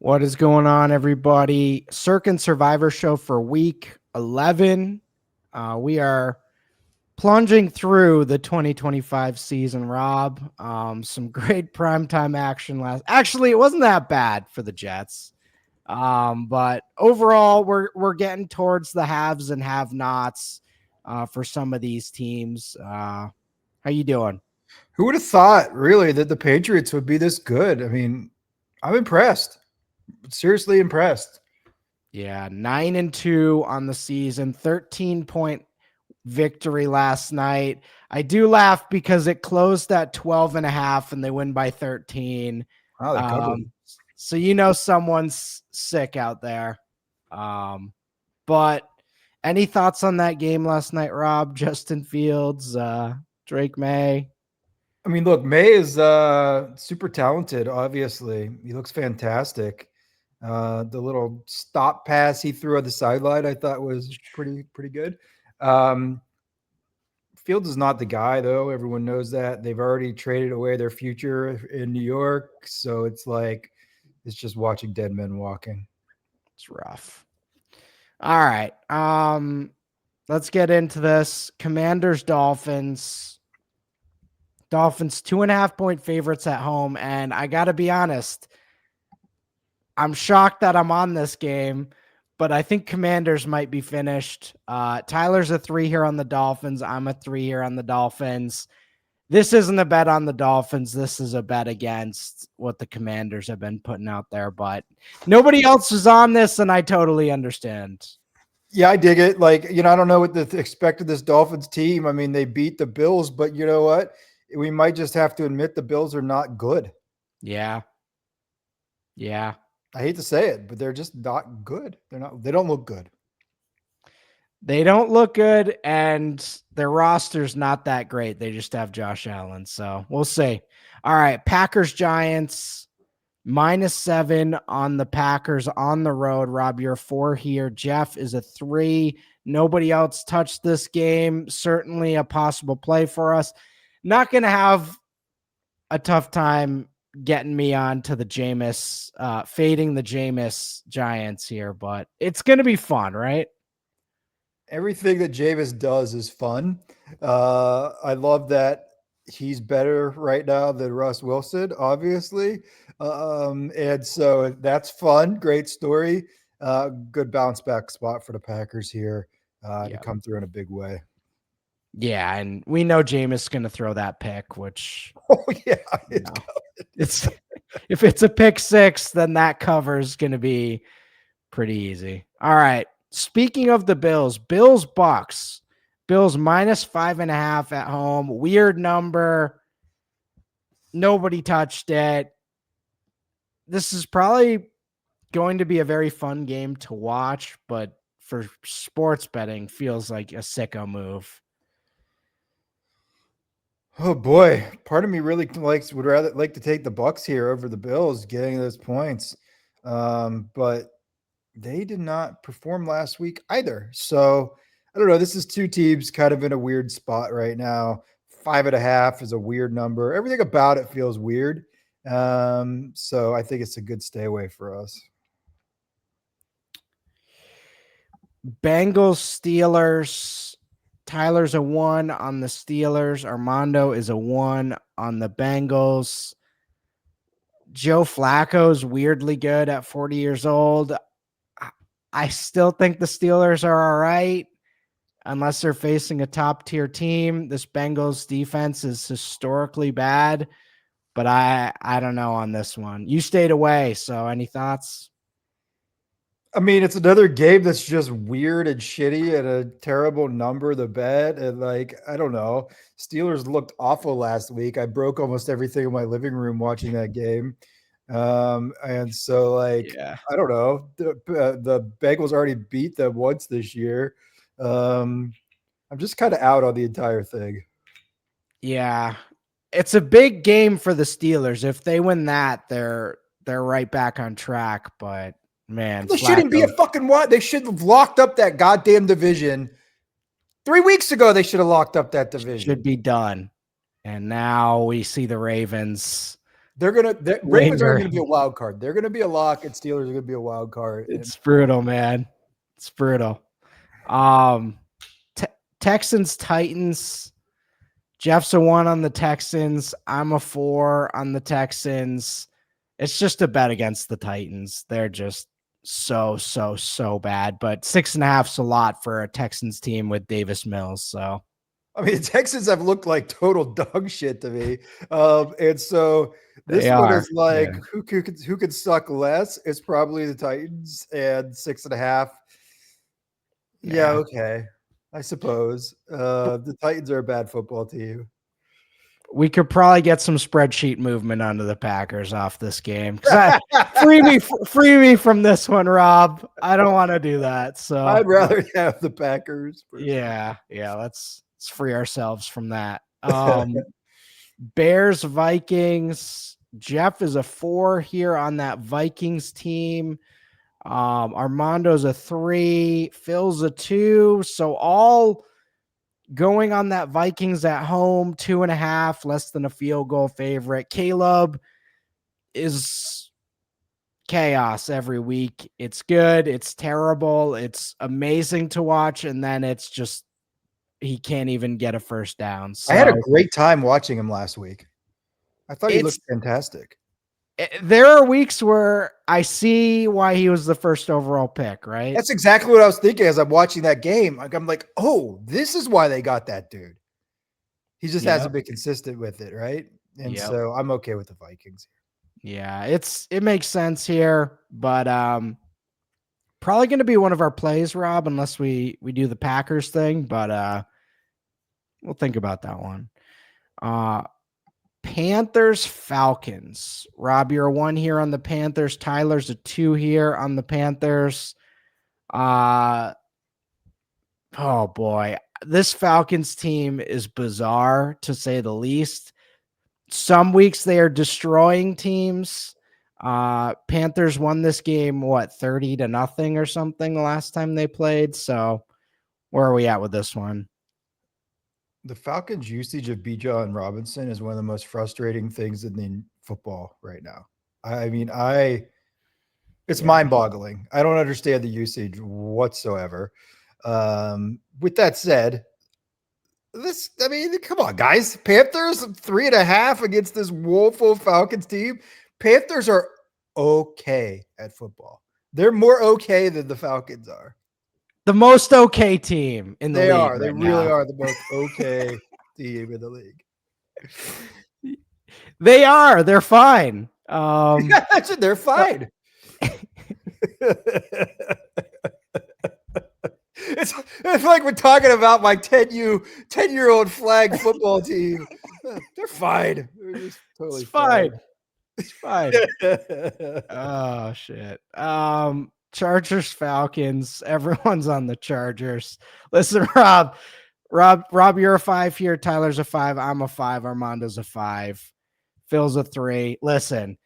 What is going on, everybody? Circa Survivor Show for week 11. We are plunging through the 2025 season, Rob. Some great primetime action last. Actually, it wasn't that bad for the Jets. But overall, we're getting towards the haves and have-nots for some of these teams. How you doing? Who would have thought, really, that the Patriots would be this good? I mean, I'm impressed. Seriously impressed. Yeah, 9-2 on the season, 13-point victory last night. I do laugh because it closed at 12.5 and they win by 13. Wow, they covered. So someone's sick out there. But any thoughts on that game last night, Rob? Justin Fields, Drake May? I mean, look, May is super talented, obviously. He looks fantastic. The little stop pass he threw on the sideline, I thought was pretty good. Fields is not the guy, though. Everyone knows that. They've already traded away their future in New York. So it's like, it's just watching dead men walking. It's rough. All right. Let's get into this. Commanders, Dolphins. Dolphins 2.5-point favorites at home. And I got to be honest, I'm shocked that I'm on this game, but I think Commanders might be finished. Tyler's a 3 here on the Dolphins. I'm a 3 here on the Dolphins. This isn't a bet on the Dolphins. This is a bet against what the Commanders have been putting out there, but nobody else is on this, and I totally understand. Yeah, I dig it. Like, I don't know what to expect of this Dolphins team. I mean, they beat the Bills, but you know what? We might just have to admit the Bills are not good. Yeah. I hate to say it, but they're just not good. They don't look good. They don't look good, and their roster's not that great. They just have Josh Allen, so we'll see. All right, Packers, Giants, -7 on the Packers on the road. Rob, you're 4 here. Jeff is a 3. Nobody else touched this game. Certainly a possible play for us. Not going to have a tough time getting me on to the Jameis, fading the Jameis Giants here, but it's going to be fun, right? Everything that Jameis does is fun. I love that he's better right now than Russ Wilson, obviously. And so that's fun. Great story. Good bounce back spot for the Packers here to come through in a big way. Yeah, and we know Jameis is going to throw that pick, which it's if it's a pick 6, then that cover is going to be pretty easy. All right. Speaking of the Bills, Bucks. Bills -5.5 at home. Weird number. Nobody touched it. This is probably going to be a very fun game to watch, but for sports betting, feels like a sicko move. Oh boy, part of me really would rather like to take the Bucks here over the Bills, getting those points, but they did not perform last week either. So I don't know. This is two teams kind of in a weird spot right now. 5.5 is a weird number. Everything about it feels weird. So I think it's a good stay away for us. Bengals, Steelers. Tyler's a 1 on the Steelers. Armando is a 1 on the Bengals. Joe Flacco's weirdly good at 40 years old. I still think the Steelers are all right unless they're facing a top tier team. This Bengals defense is historically bad, but I don't know on this one. You stayed away, so any thoughts? I mean, it's another game that's just weird and shitty and a terrible number to bet. And I don't know. Steelers looked awful last week. I broke almost everything in my living room watching that game. And so I don't know. The Bengals already beat them once this year. I'm just kind of out on the entire thing. Yeah. It's a big game for the Steelers. If they win that, they're right back on track, but man, they shouldn't be a fucking what? They should have locked up that goddamn division 3 weeks ago. They should have locked up that division. Should be done. And now we see the Ravens Ravens aren't going to lingering. be a wild card. They're going to be a lock, and Steelers are going to be a wild card. And It's brutal, man. It's brutal. Um, Te- Texans, Titans. Jeff's a 1 on the Texans. I'm a 4 on the Texans. It's just a bet against the Titans. They're just so bad. But 6.5's a lot for a Texans team with Davis Mills. So I mean, the Texans have looked like total dog shit to me. And so they this one are. is like, Yeah. who could suck less? It's probably the Titans, and 6.5. Yeah, Yeah. okay. I suppose. The Titans are a bad football team. We could probably get some spreadsheet movement onto the Packers off this game. Because free me from this one, Rob. I don't want to do that. So I'd rather have the Packers. yeah, let's free ourselves from that. Bears, Vikings. Jeff is a 4 here on that Vikings team. Armando's a 3, Phil's a 2. So all going on that Vikings at home, 2.5, less than a field goal favorite. Caleb is chaos every week. It's good. It's terrible. It's amazing to watch. And then it's just, he can't even get a first down. I had a So great time watching him last week. I thought he it's, looked fantastic. there are weeks where I see why he was the first overall pick, right? That's exactly what I was thinking as I'm watching that game. Like, I'm like, oh, this is why they got that dude. He just hasn't been consistent with it, right? And so I'm okay with the Vikings. Yeah, it makes sense here, but probably going to be one of our plays, Rob, unless we do the Packers thing, but we'll think about that one. Panthers, Falcons. Rob, you're a 1 here on the Panthers. Tyler's a 2 here on the Panthers. Oh boy. This Falcons team is bizarre to say the least. Some weeks they are destroying teams. Panthers won this game, 30-0 or something the last time they played. So where are we at with this one? The Falcons' usage of Bijan Robinson is one of the most frustrating things in the football right now. I mean, it's mind-boggling. I don't understand the usage whatsoever. With that said, come on, guys. Panthers 3.5 against this woeful Falcons team. Panthers are okay at football. They're more okay than the Falcons are. The most okay team in the They league. are. They Right really now. are the most okay team in the league. They are. They're fine. They're fine. It's like we're talking about my 10-year-old flag football team. They're fine. They're just totally fine. It's fine. Oh shit. Chargers, Falcons. Everyone's on the Chargers. Listen, Rob, you're a 5 here. Tyler's a 5. I'm a 5. Armando's a 5. Phil's a 3. Listen,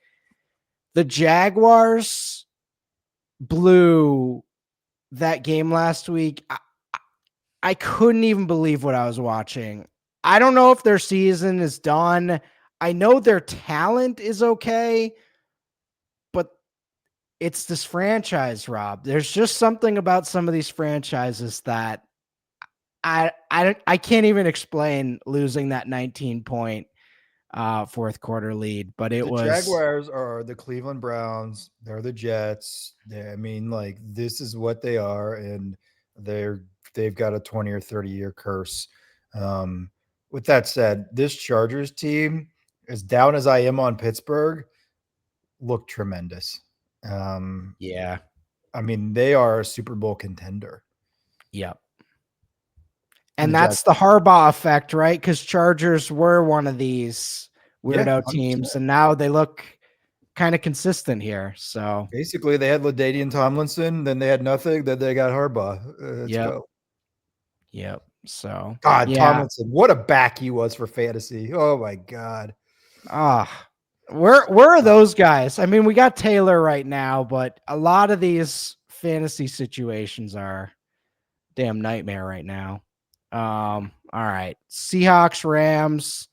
the Jaguars blew that game last week. I couldn't even believe what I was watching. I don't know if their season is done. I know their talent is okay, but it's this franchise, Rob. There's just something about some of these franchises that I can't even explain losing that 19-point fourth quarter lead, but it The was Jaguars are the Cleveland Browns. They're the Jets. This is what they are, and they've got a 20 or 30-year curse. With that said, this Chargers team, as down as I am on Pittsburgh, looked tremendous. yeah. I mean, they are a Super Bowl contender. Yep. And that's the Harbaugh effect, right? Because Chargers were one of these weirdo teams, and now they look kind of consistent here. So basically, they had LaDainian Tomlinson, then they had nothing, then they got Harbaugh. Let's go. Yep. So God, yeah. Tomlinson, what a back he was for fantasy. Oh my God. Where are those guys? I mean, we got Taylor right now, but a lot of these fantasy situations are damn nightmare right now. All right. Seahawks, Rams.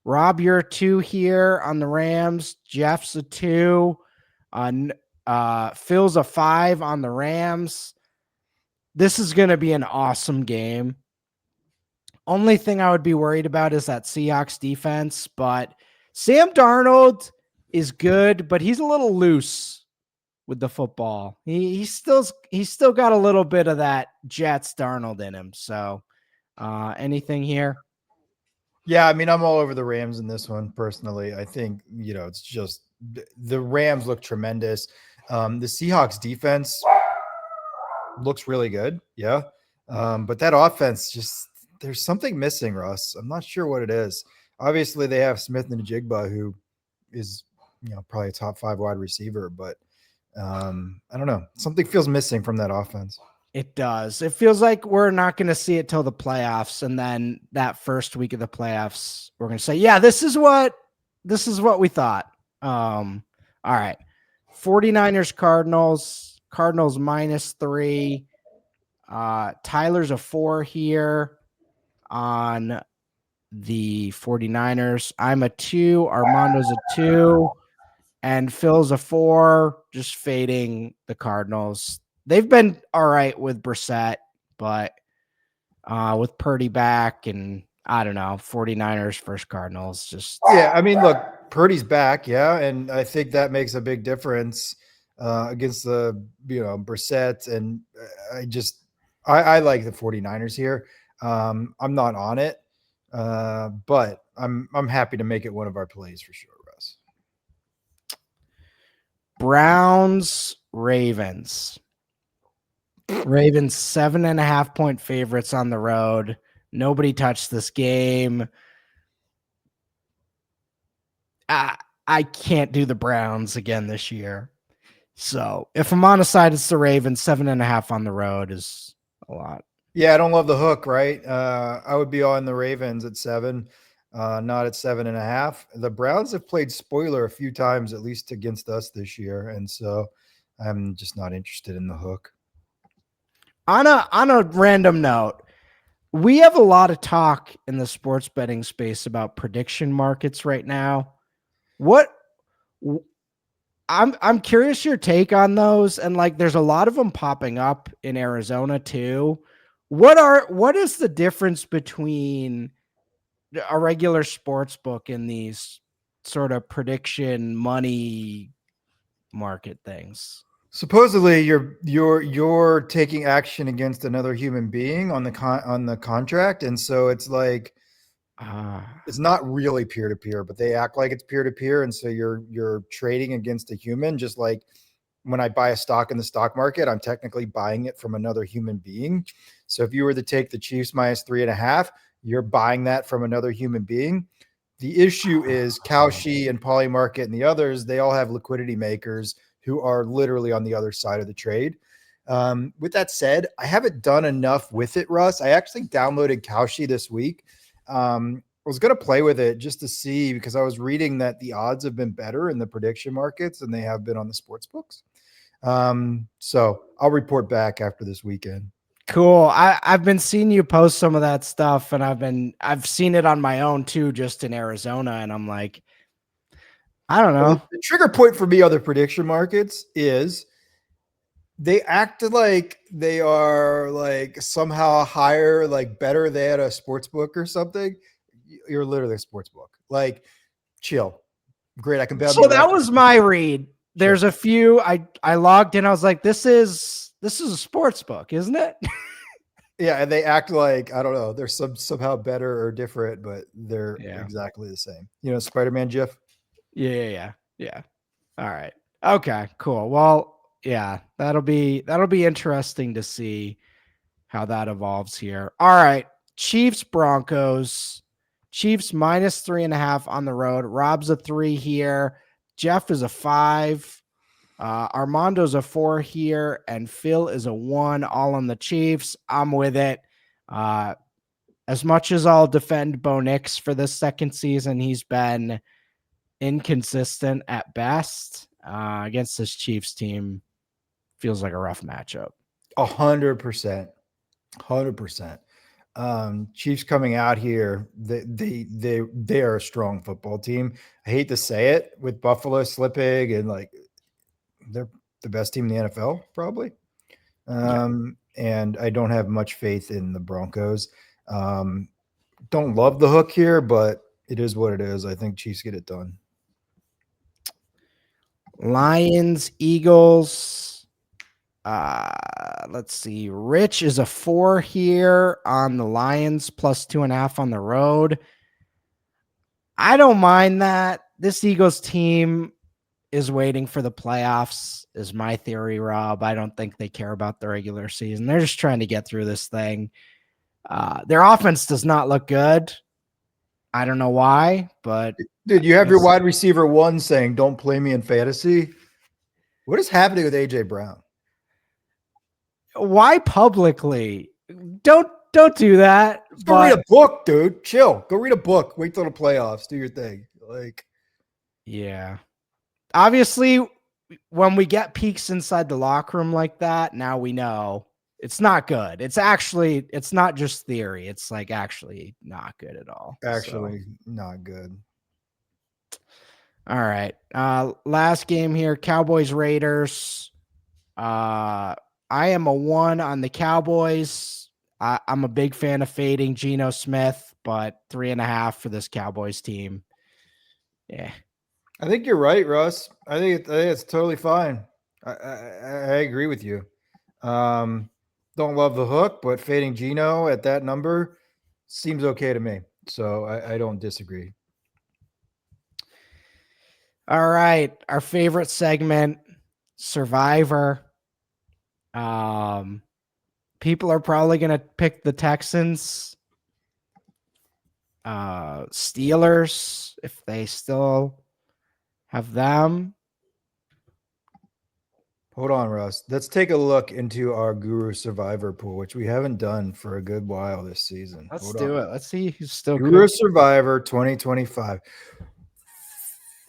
Rob, you're a 2 here on the Rams. Jeff's a 2. Phil's a 5 on the Rams. This is going to be an awesome game. Only thing I would be worried about is that Seahawks defense, but Sam Darnold is good, but he's a little loose with the football. He's still got a little bit of that Jets Darnold in him. So, anything here? Yeah, I mean, I'm all over the Rams in this one personally. I think, it's just the Rams look tremendous. The Seahawks defense looks really good. Yeah. But that offense just, there's something missing, Russ. I'm not sure what it is. Obviously, they have Smith and Jigba, who is, probably a top 5 wide receiver, but I don't know. Something feels missing from that offense. It does. It feels like we're not going to see it till the playoffs, and then that first week of the playoffs, we're going to say, "Yeah, this is what we thought." All right. 49ers Cardinals. Cardinals -3. Tyler's a 4 here on the 49ers. I'm a 2. Armando's a 2. And Phil's a 4, just fading the Cardinals. They've been all right with Brissett, but with Purdy back and I don't know, 49ers versus Cardinals. Just Yeah, I mean, look, Purdy's back, yeah, and I think that makes a big difference against the Brissett, and I like the 49ers here. I'm not on it, but I'm happy to make it one of our plays for sure, Russ. Browns, Ravens. Ravens 7.5-point favorites on the road. Nobody touched this game. I can't do the Browns again this year. So if I'm on a side, it's the Ravens. 7.5 on the road is a lot. Yeah, I don't love the hook, right? I would be on the Ravens at 7, not at 7.5. The Browns have played spoiler a few times, at least against us this year, and so I'm just not interested in the hook. On a random note, we have a lot of talk in the sports betting space about prediction markets right now. I'm curious your take on those, and like there's a lot of them popping up in Arizona too. What is the difference between a regular sports book and these sort of prediction money market things? Supposedly, you're taking action against another human being on the contract, and so it's like it's not really peer to peer, but they act like it's peer to peer, and so you're trading against a human, just like when I buy a stock in the stock market, I'm technically buying it from another human being. So if you were to take the Chiefs -3.5, you're buying that from another human being. The issue is Kalshi and Polymarket and the others, they all have liquidity makers who are literally on the other side of the trade. With that said, I haven't done enough with it, Russ. I actually downloaded Kalshi this week. I was going to play with it just to see, because I was reading that the odds have been better in the prediction markets than they have been on the sports books. So I'll report back after this weekend. Cool. I've been seeing you post some of that stuff, and I've seen it on my own too, just in Arizona, and I'm like, I don't know. Well, the trigger point for me on the prediction markets is they act like they are like somehow higher, like better than a sports book or something. You're literally a sports book. Like, chill. Great. I can bet. So that was my read. There's a few I logged in. I was like, this is a sports book, isn't it? Yeah, and they act like, I don't know, they're somehow better or different, but they're exactly the same. Spider-Man GIF. Yeah. All right. Okay, cool. Well, yeah, that'll be interesting to see how that evolves here. All right. Chiefs Broncos. Chiefs -3.5 on the road. Rob's a 3 here. Jeff is a 5. Armando's a 4 here, and Phil is a 1, all on the Chiefs. I'm with it. As much as I'll defend Bo Nix for this second season, he's been inconsistent at best. Against this Chiefs team, feels like a rough matchup. 100%. 100%. Chiefs coming out here, they are a strong football team. I hate to say it with Buffalo slipping and like they're the best team in the NFL probably. And I don't have much faith in the Broncos. Don't love the hook here, but it is what it is. I think Chiefs get it done. Lions, Eagles. Let's see. Rich is a 4 here on the Lions, plus 2.5 on the road. I don't mind that. This Eagles team is waiting for the playoffs, is my theory, Rob. I don't think they care about the regular season. They're just trying to get through this thing. Their offense does not look good. I don't know why, but dude, you have your wide receiver 1 saying, "Don't play me in fantasy." What is happening with AJ Brown? Why publicly? Don't do that. Go read a book, dude. Chill. Go read a book. Wait till the playoffs. Do your thing. Like, yeah. Obviously, when we get peaks inside the locker room like that, now we know it's not good. It's not just theory. It's like actually not good at all. Actually, not good. All right. Last game here, Cowboys Raiders. I am a 1 on the Cowboys. I'm a big fan of fading Geno Smith, but 3.5 for this Cowboys team. Yeah. I think you're right, Russ. I think it's totally fine. I agree with you. Don't love the hook, but fading Geno at that number seems okay to me. So I don't disagree. All right. Our favorite segment, Survivor. People are probably going to pick the Texans. Steelers, if they still have them. Hold on, Russ. Let's take a look into our Guru Survivor pool, which we haven't done for a good while this season. Let's do it. Let's see who's still Guru Survivor 2025.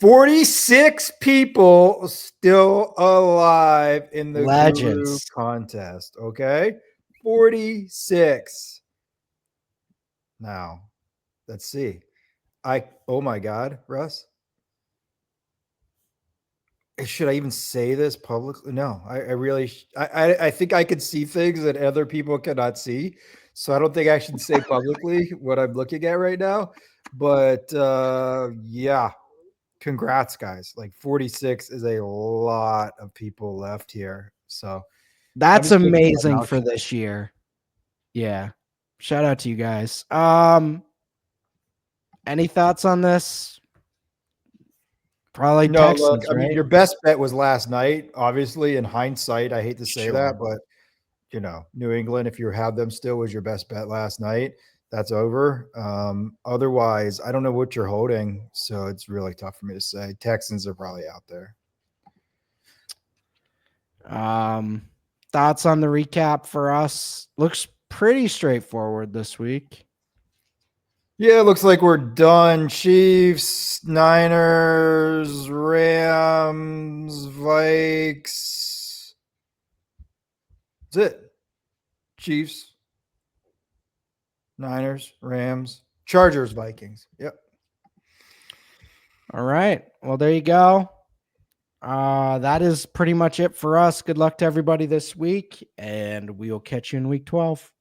46 people still alive in the Guru contest. Okay. 46. Now, let's see. Oh my God, Russ. Should I even say this publicly? No, I think I could see things that other people cannot see. So I don't think I should say publicly what I'm looking at right now. But yeah, congrats, guys. Like 46 is a lot of people left here. So that's amazing for this year. Yeah. Shout out to you guys. Any thoughts on this? Probably no. Texans, Look, I mean, your best bet was last night. Obviously, in hindsight, I hate to say that, but you know, New England, if you had them still, was your best bet last night. That's over. Otherwise, I don't know what you're holding, so it's really tough for me to say. Texans are probably out there. Thoughts on the recap for us? Looks pretty straightforward this week. Yeah, it looks like we're done. Chiefs, Niners, Rams, Vikes. That's it. Chiefs, Niners, Rams, Chargers, Vikings. Yep. All right. Well, there you go. That is pretty much it for us. Good luck to everybody this week, and we will catch you in week 12.